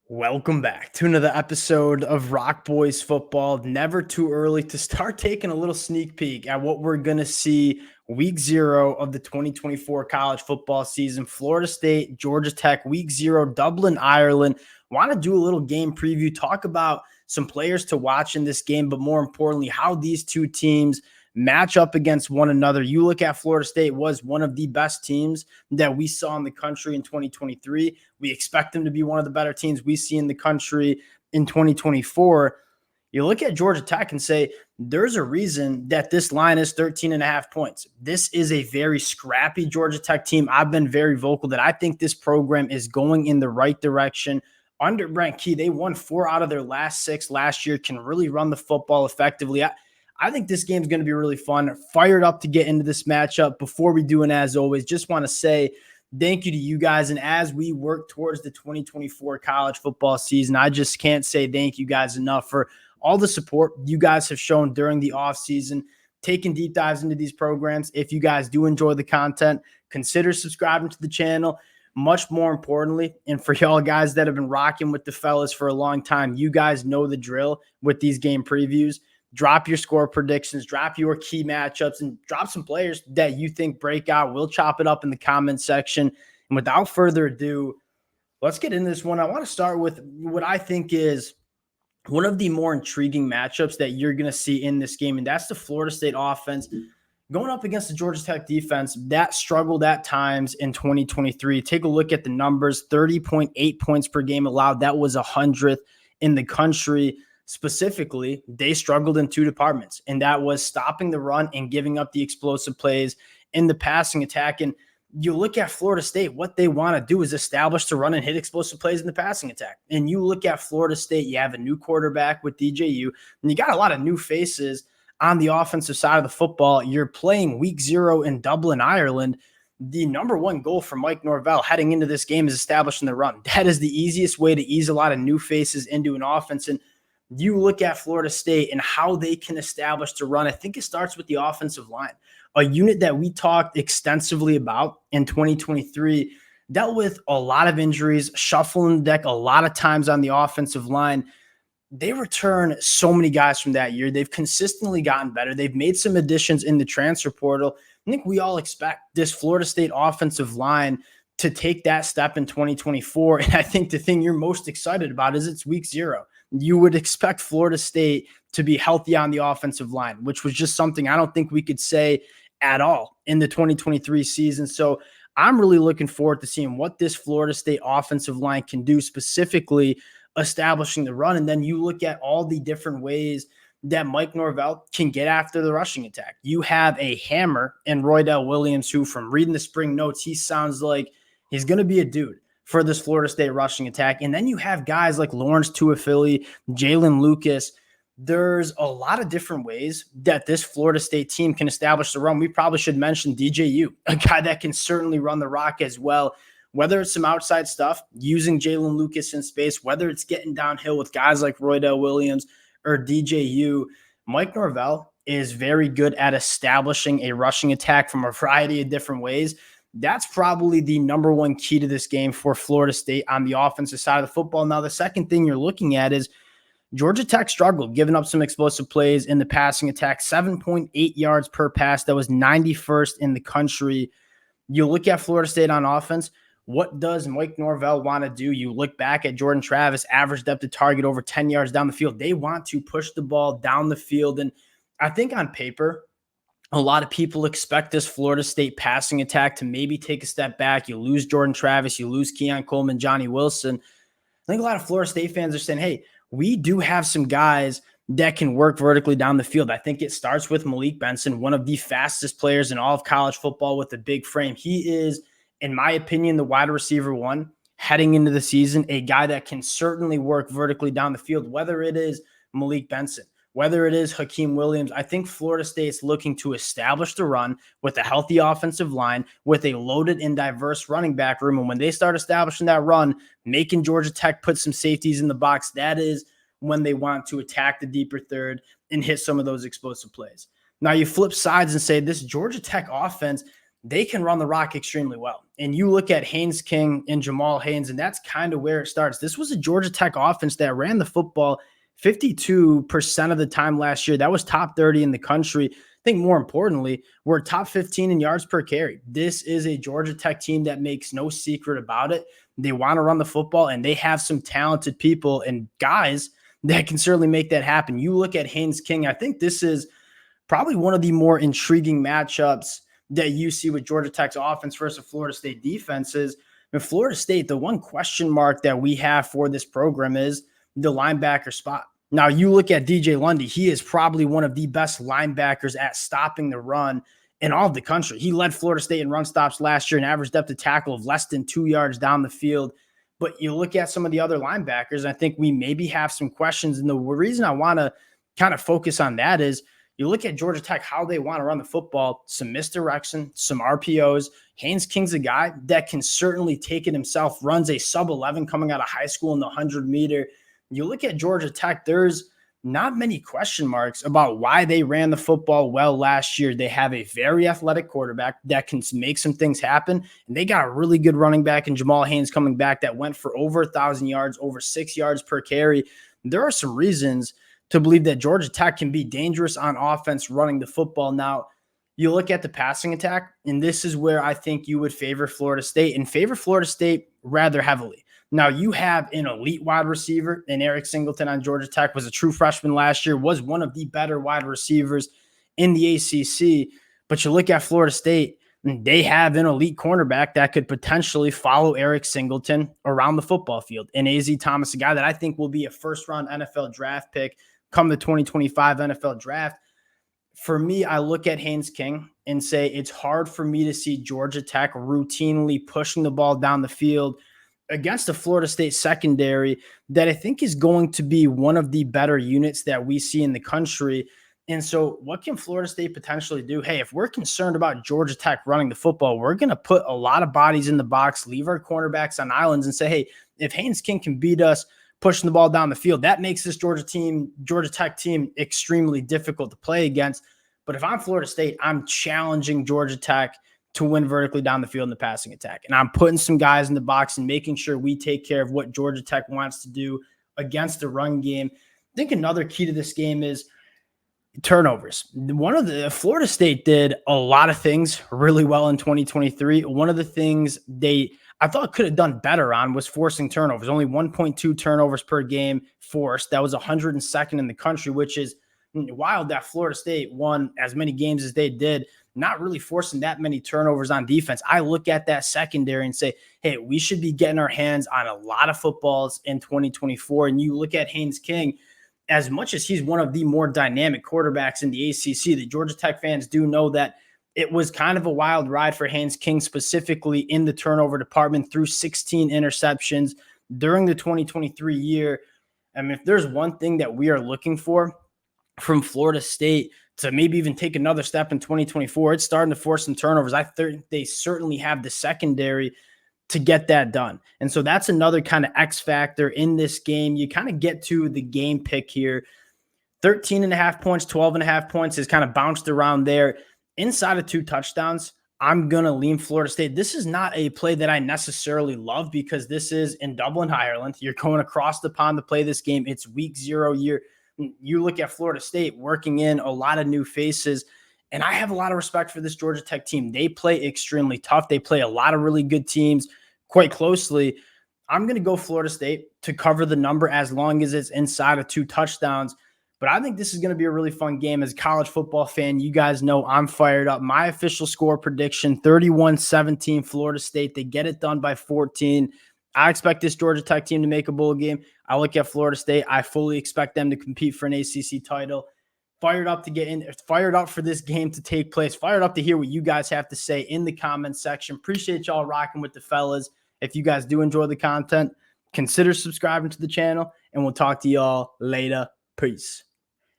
Welcome back to another episode of Rock Boys Football. Never too early to start taking a little sneak peek at what we're going to see week 0 of the 2024 college football season. Florida State, Georgia Tech, week 0, Dublin, Ireland. Want to do a little game preview, talk about some players to watch in this game, but more importantly, how these two teams match up against one another. You look at Florida State was one of the best teams that we saw in the country in 2023. We expect them to be one of the better teams we see in the country in 2024. You look at Georgia Tech and say, there's a reason that this line is 13.5 points. This is a very scrappy Georgia Tech team. I've been very vocal that I think this program is going in the right direction. Under Brent Key, they won 4 out of their last 6 last year, can really run the football effectively. I think this game's going to be really fun. Fired up to get into this matchup. Before we do, and as always, just want to say thank you to you guys. And as we work towards the 2024 college football season, I just can't say thank you guys enough for all the support you guys have shown during the offseason, taking deep dives into these programs. If you guys do enjoy the content, consider subscribing to the channel. Much more importantly, and for y'all guys that have been rocking with the fellas for a long time, you guys know the drill with these game previews. Drop your score predictions, drop your key matchups, and drop some players that you think break out. We'll chop it up in the comment section. And without further ado, let's get into this one. I want to start with what I think is one of the more intriguing matchups that you're going to see in this game, and that's the Florida State offense going up against the Georgia Tech defense that struggled at times in 2023. Take a look at the numbers, 30.8 points per game allowed. That was 100th in the country. Specifically, they struggled in 2 departments, and that was stopping the run and giving up the explosive plays in the passing attack. And you look at Florida State, what they want to do is establish the run and hit explosive plays in the passing attack. And you look at Florida State, you have a new quarterback with DJU, and you got a lot of new faces on the offensive side of the football. You're playing week 0 in Dublin, Ireland. The number one goal for Mike Norvell heading into this game is establishing the run. That is the easiest way to ease a lot of new faces into an offense. And you look at Florida State and how they can establish the run. I think it starts with the offensive line, a unit that we talked extensively about in 2023, dealt with a lot of injuries, shuffling the deck a lot of times on the offensive line. They return so many guys from that year. They've consistently gotten better. They've made some additions in the transfer portal. I think we all expect this Florida State offensive line to take that step in 2024. And I think the thing you're most excited about is it's week 0. You would expect Florida State to be healthy on the offensive line, which was just something I don't think we could say at all in the 2023 season. So I'm really looking forward to seeing what this Florida State offensive line can do, specifically establishing the run. And then you look at all the different ways that Mike Norvell can get after the rushing attack. You have a hammer in Roydell Williams, who, from reading the spring notes, he sounds like he's going to be a dude for this Florida State rushing attack. And then you have guys like Lawrence Tuafili, Jalen Lucas. There's a lot of different ways that this Florida State team can establish the run. We probably should mention DJU, a guy that can certainly run the rock as well, whether it's some outside stuff, using Jalen Lucas in space, whether it's getting downhill with guys like Roydell Williams or DJU. Mike Norvell is very good at establishing a rushing attack from a variety of different ways. That's probably the number one key to this game for Florida State on the offensive side of the football. Now, the second thing you're looking at is Georgia Tech struggled, giving up some explosive plays in the passing attack, 7.8 yards per pass. That was 91st in the country. You look at Florida State on offense. What does Mike Norvell want to do? You look back at Jordan Travis, average depth of target over 10 yards down the field. They want to push the ball down the field. And I think on paper, a lot of people expect this Florida State passing attack to maybe take a step back. You lose Jordan Travis, you lose Keon Coleman, Johnny Wilson. I think a lot of Florida State fans are saying, hey, we do have some guys that can work vertically down the field. I think it starts with Malik Benson, one of the fastest players in all of college football with a big frame. He is, in my opinion, the wide receiver 1 heading into the season, a guy that can certainly work vertically down the field, whether it is Malik Benson, whether it is Hakeem Williams. I think Florida State's looking to establish the run with a healthy offensive line, with a loaded and diverse running back room. And when they start establishing that run, making Georgia Tech put some safeties in the box, that is when they want to attack the deeper third and hit some of those explosive plays. Now you flip sides and say this Georgia Tech offense, they can run the rock extremely well. And you look at Haynes King and Jamal Haynes, and that's kind of where it starts. This was a Georgia Tech offense that ran the football 52% of the time last year. That was top 30 in the country. I think more importantly, we're top 15 in yards per carry. This is a Georgia Tech team that makes no secret about it. They want to run the football, and they have some talented people and guys that can certainly make that happen. You look at Haynes King, I think this is probably one of the more intriguing matchups that you see with Georgia Tech's offense versus Florida State defenses. In Florida State, the one question mark that we have for this program is the linebacker spot. Now, you look at DJ Lundy, he is probably one of the best linebackers at stopping the run in all of the country. He led Florida State in run stops last year, an average depth of tackle of less than 2 yards down the field. But you look at some of the other linebackers, I think we maybe have some questions. And the reason I want to kind of focus on that is you look at Georgia Tech, how they want to run the football, some misdirection, some RPOs. Haynes King's a guy that can certainly take it himself, runs a sub-11 coming out of high school in the 100-meter. You look at Georgia Tech, there's not many question marks about why they ran the football well last year. They have a very athletic quarterback that can make some things happen, and they got a really good running back in Jamal Haynes coming back that went for over 1,000 yards, over 6 yards per carry. There are some reasons to believe that Georgia Tech can be dangerous on offense running the football. Now, you look at the passing attack, and this is where I think you would favor Florida State and favor Florida State rather heavily. Now, you have an elite wide receiver, and Eric Singleton on Georgia Tech was a true freshman last year, was one of the better wide receivers in the ACC. But you look at Florida State, and they have an elite cornerback that could potentially follow Eric Singleton around the football field. And A.Z. Thomas, a guy that I think will be a first-round NFL draft pick come the 2025 NFL draft. For me, I look at Haynes King and say it's hard for me to see Georgia Tech routinely pushing the ball down the field against a Florida State secondary that I think is going to be one of the better units that we see in the country. And so what can Florida State potentially do? Hey, if we're concerned about Georgia Tech running the football, we're going to put a lot of bodies in the box, leave our cornerbacks on islands and say, hey, if Haynes King can beat us pushing the ball down the field, that makes this Georgia Tech team extremely difficult to play against. But if I'm Florida State, I'm challenging Georgia Tech to win vertically down the field in the passing attack. And I'm putting some guys in the box and making sure we take care of what Georgia Tech wants to do against the run game. I think another key to this game is turnovers. Florida State did a lot of things really well in 2023. One of the things I thought could have done better on was forcing turnovers. Only 1.2 turnovers per game forced. That was 102nd in the country, which is wild that Florida State won as many games as they did, not really forcing that many turnovers on defense. I look at that secondary and say, hey, we should be getting our hands on a lot of footballs in 2024. And you look at Haynes King, as much as he's one of the more dynamic quarterbacks in the ACC, the Georgia Tech fans do know that it was kind of a wild ride for Haynes King, specifically in the turnover department, through 16 interceptions during the 2023 year. I mean, if there's one thing that we are looking for from Florida State to maybe even take another step in 2024, it's starting to force some turnovers. I think they certainly have the secondary to get that done. And so that's another kind of X factor in this game. You kind of get to the game pick here. 13.5 points, 12.5 points is kind of bounced around there. Inside of 2 touchdowns, I'm going to lean Florida State. This is not a play that I necessarily love because this is in Dublin, Ireland. You're going across the pond to play this game. It's week 0 year. You look at Florida State working in a lot of new faces, and I have a lot of respect for this Georgia Tech team. They play extremely tough. They play a lot of really good teams quite closely. I'm going to go Florida State to cover the number as long as it's inside of 2 touchdowns. But I think this is going to be a really fun game. As a college football fan, you guys know I'm fired up. My official score prediction, 31-17 Florida State. They get it done by 14. I expect this Georgia Tech team to make a bowl game. I look at Florida State. I fully expect them to compete for an ACC title. Fired up to get in, fired up for this game to take place. Fired up to hear what you guys have to say in the comments section. Appreciate y'all rocking with the fellas. If you guys do enjoy the content, consider subscribing to the channel, and we'll talk to y'all later. Peace.